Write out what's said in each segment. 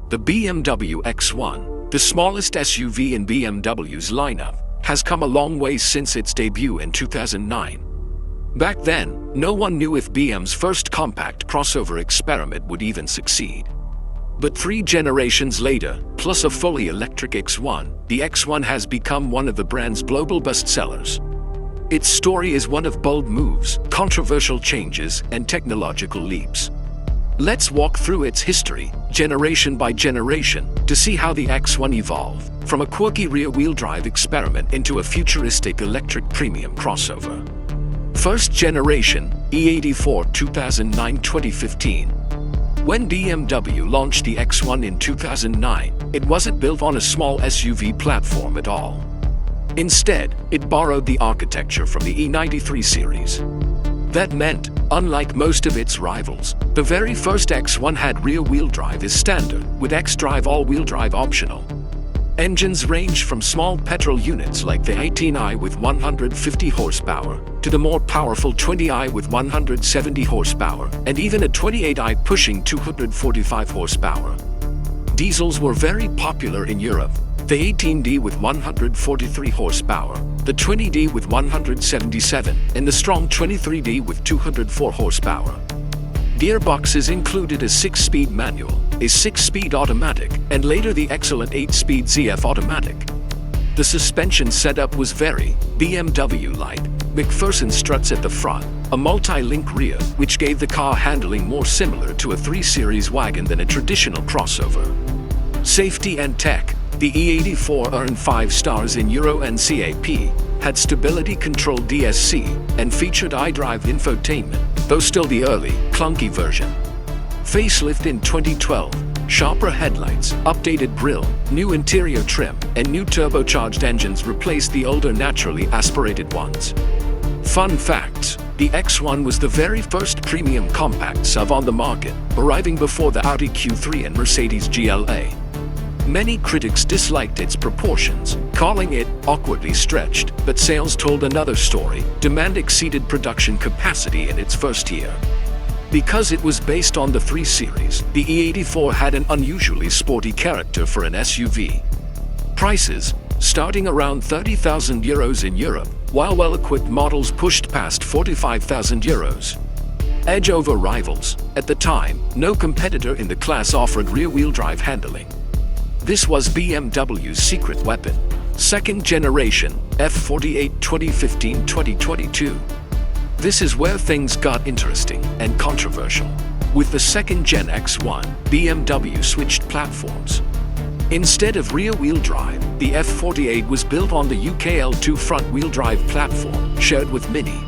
The BMW X1, the smallest SUV in BMW's lineup, has come a long way since its debut in 2009. Back then, no one knew if BM's first compact crossover experiment would even succeed. But 3 generations later, plus a fully electric X1, the X1 has become one of the brand's global bestsellers. Its story is one of bold moves, controversial changes, and technological leaps. Let's walk through its history, generation by generation, to see how the X1 evolved from a quirky rear-wheel drive experiment into a futuristic electric premium crossover. First generation, E84 2009-2015. When BMW launched the X1 in 2009, it wasn't built on a small SUV platform at all. Instead, it borrowed the architecture from the E93 series. That meant, unlike most of its rivals, the very first X1 had rear-wheel drive as standard, with xDrive all-wheel drive optional. Engines ranged from small petrol units like the 18i with 150 horsepower, to the more powerful 20i with 170 horsepower, and even a 28i pushing 245 horsepower. Diesels were very popular in Europe. The 18D with 143 horsepower, the 20D with 177, and the strong 23D with 204 horsepower. Gearboxes included a 6-speed manual, a 6-speed automatic, and later the excellent 8-speed ZF automatic. The suspension setup was very BMW-like. McPherson struts at the front, a multi-link rear, which gave the car handling more similar to a 3 Series wagon than a traditional crossover. Safety and tech. The E84 earned 5 stars in Euro NCAP, had stability control DSC, and featured iDrive infotainment, though still the early, clunky version. Facelift in 2012, sharper headlights, updated grille, new interior trim, and new turbocharged engines replaced the older naturally aspirated ones. Fun facts: the X1 was the very first premium compact SUV on the market, arriving before the Audi Q3 and Mercedes GLA. Many critics disliked its proportions, calling it awkwardly stretched, but sales told another story. Demand exceeded production capacity in its first year. Because it was based on the 3 Series, the E84 had an unusually sporty character for an SUV. Prices, starting around €30,000 in Europe, while well-equipped models pushed past €45,000. Edge over rivals. At the time, no competitor in the class offered rear-wheel drive handling. This was BMW's secret weapon. Second generation, F48 2015-2022. This is where things got interesting and controversial. With the second-gen X1, BMW switched platforms. Instead of rear-wheel drive, the F48 was built on the UKL2 front-wheel drive platform, shared with Mini.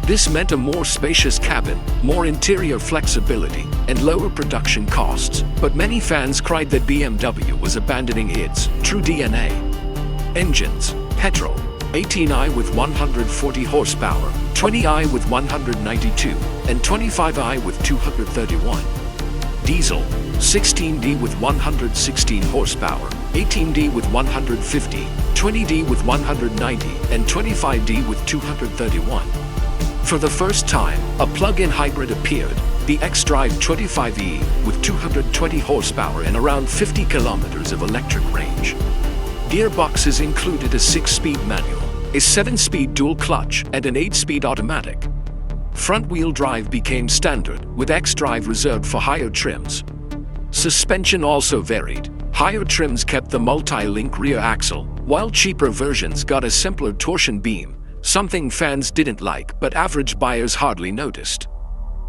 This meant a more spacious cabin, more interior flexibility, and lower production costs, but many fans cried that BMW was abandoning its true DNA. Engines: petrol, 18i with 140 horsepower, 20i with 192, and 25i with 231. Diesel: 16D with 116 horsepower, 18D with 150, 20D with 190, and 25D with 231. For the first time, a plug-in hybrid appeared, the xDrive 25e, with 220 horsepower and around 50 kilometers of electric range. Gearboxes included a 6-speed manual, a 7-speed dual clutch, and an 8-speed automatic. Front-wheel drive became standard, with xDrive reserved for higher trims. Suspension also varied. Higher trims kept the multi-link rear axle, while cheaper versions got a simpler torsion beam, something fans didn't like but average buyers hardly noticed.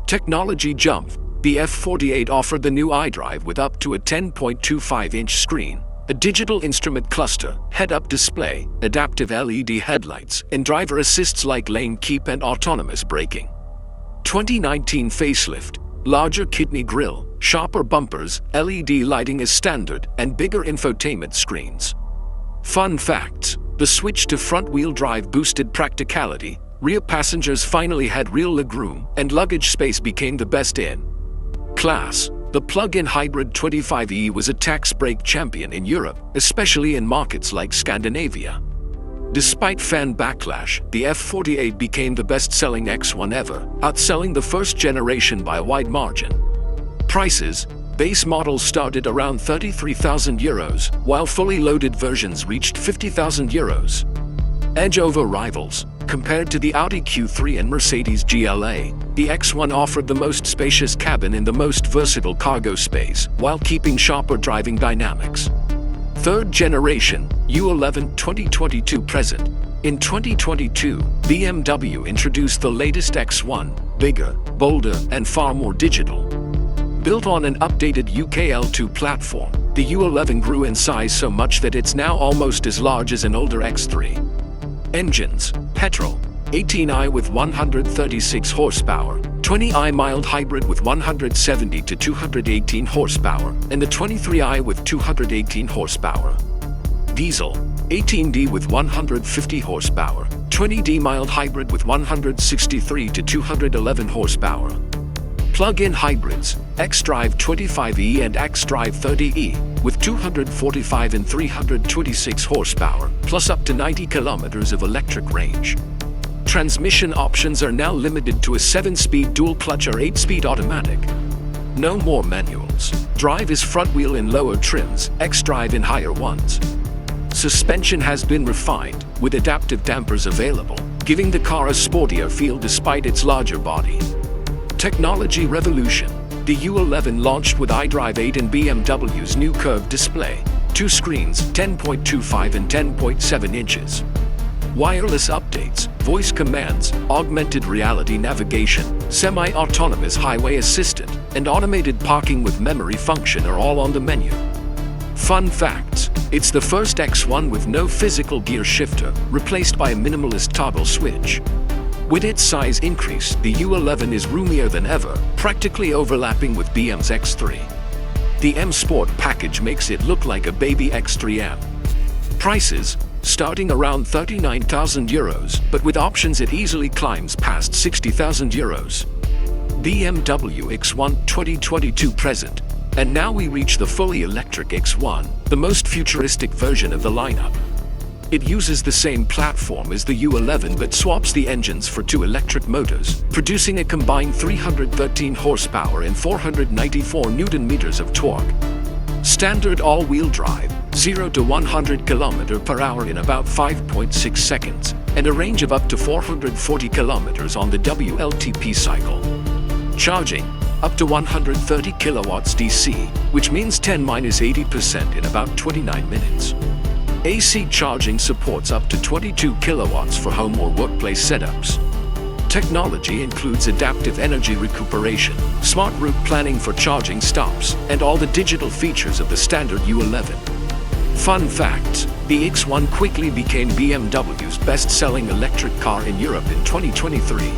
Technology jump. The F48 offered the new iDrive with up to a 10.25-inch screen, a digital instrument cluster, head-up display, adaptive LED headlights, and driver assists like lane keep and autonomous braking. 2019 facelift. Larger kidney grille, sharper bumpers, LED lighting as standard, and bigger infotainment screens. Fun facts: the switch to front-wheel drive boosted practicality. Rear passengers finally had real legroom, and luggage space became the best in class. The plug-in hybrid 25e was a tax break champion in Europe, especially in markets like Scandinavia. Despite fan backlash, the F48 became the best-selling X1 ever, outselling the first generation by a wide margin. Prices: Base models started around €33,000, while fully loaded versions reached €50,000. Edge over rivals. Compared to the Audi Q3 and Mercedes GLA, the X1 offered the most spacious cabin and the most versatile cargo space, while keeping sharper driving dynamics. Third generation, U11 2022 present. In 2022, BMW introduced the latest X1, bigger, bolder, and far more digital. Built on an updated UKL2 platform, the U11 grew in size so much that it's now almost as large as an older X3. Engines: petrol, 18i with 136 horsepower, 20i mild hybrid with 170 to 218 horsepower, and the 23i with 218 horsepower. Diesel, 18D with 150 horsepower, 20D mild hybrid with 163 to 211 horsepower. Plug-in hybrids, xDrive 25e and xDrive 30e, with 245 and 326 horsepower, plus up to 90 kilometers of electric range. Transmission options are now limited to a 7-speed dual-clutch or 8-speed automatic. No more manuals. Drive is front-wheel in lower trims, xDrive in higher ones. Suspension has been refined, with adaptive dampers available, giving the car a sportier feel despite its larger body. Technology revolution. The U11 launched with iDrive 8 and BMW's new curved display. 2 screens, 10.25 and 10.7 inches. Wireless updates, voice commands, augmented reality navigation, semi-autonomous highway assistant, and automated parking with memory function are all on the menu. Fun facts: it's the first X1 with no physical gear shifter, replaced by a minimalist toggle switch. With its size increase, the U11 is roomier than ever, practically overlapping with BM's X3. The M Sport package makes it look like a baby X3M. Prices: starting around €39,000, but with options it easily climbs past €60,000. BMW X1 2022 present. And now we reach the fully electric X1, the most futuristic version of the lineup. It uses the same platform as the U11 but swaps the engines for 2 electric motors, producing a combined 313 horsepower and 494 Nm of torque. Standard all-wheel drive, 0 to 100 km/h in about 5.6 seconds, and a range of up to 440 km on the WLTP cycle. Charging, up to 130 kilowatts DC, which means 10–80% in about 29 minutes. AC charging supports up to 22 kilowatts for home or workplace setups. Technology includes adaptive energy recuperation, smart route planning for charging stops, and all the digital features of the standard U11. Fun fact: the X1 quickly became BMW's best-selling electric car in Europe in 2023.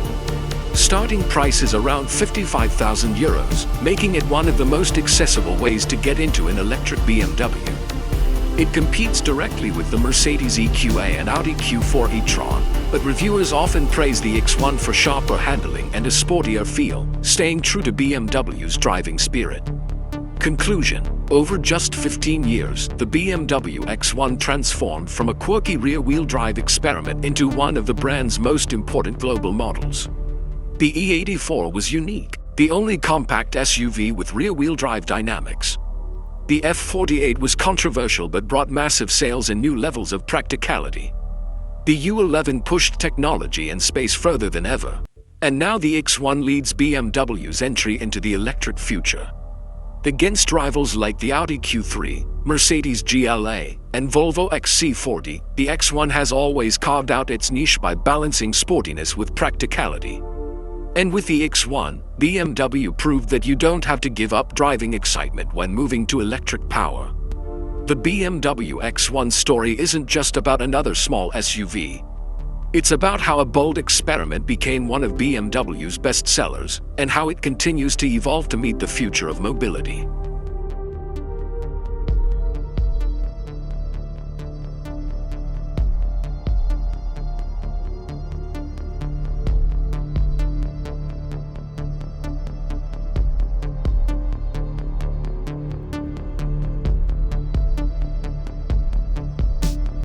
Starting price is around €55,000, making it one of the most accessible ways to get into an electric BMW. It competes directly with the Mercedes EQA and Audi Q4 e-tron, but reviewers often praise the X1 for sharper handling and a sportier feel, staying true to BMW's driving spirit. Conclusion: over just 15 years, the BMW X1 transformed from a quirky rear-wheel drive experiment into one of the brand's most important global models. The E84 was unique, the only compact SUV with rear-wheel drive dynamics. The F48 was controversial but brought massive sales and new levels of practicality. The U11 pushed technology and space further than ever. And now the X1 leads BMW's entry into the electric future. Against rivals like the Audi Q3, Mercedes GLA, and Volvo XC40, the X1 has always carved out its niche by balancing sportiness with practicality. And with the X1, BMW proved that you don't have to give up driving excitement when moving to electric power. The BMW X1 story isn't just about another small SUV. It's about how a bold experiment became one of BMW's best sellers, and how it continues to evolve to meet the future of mobility.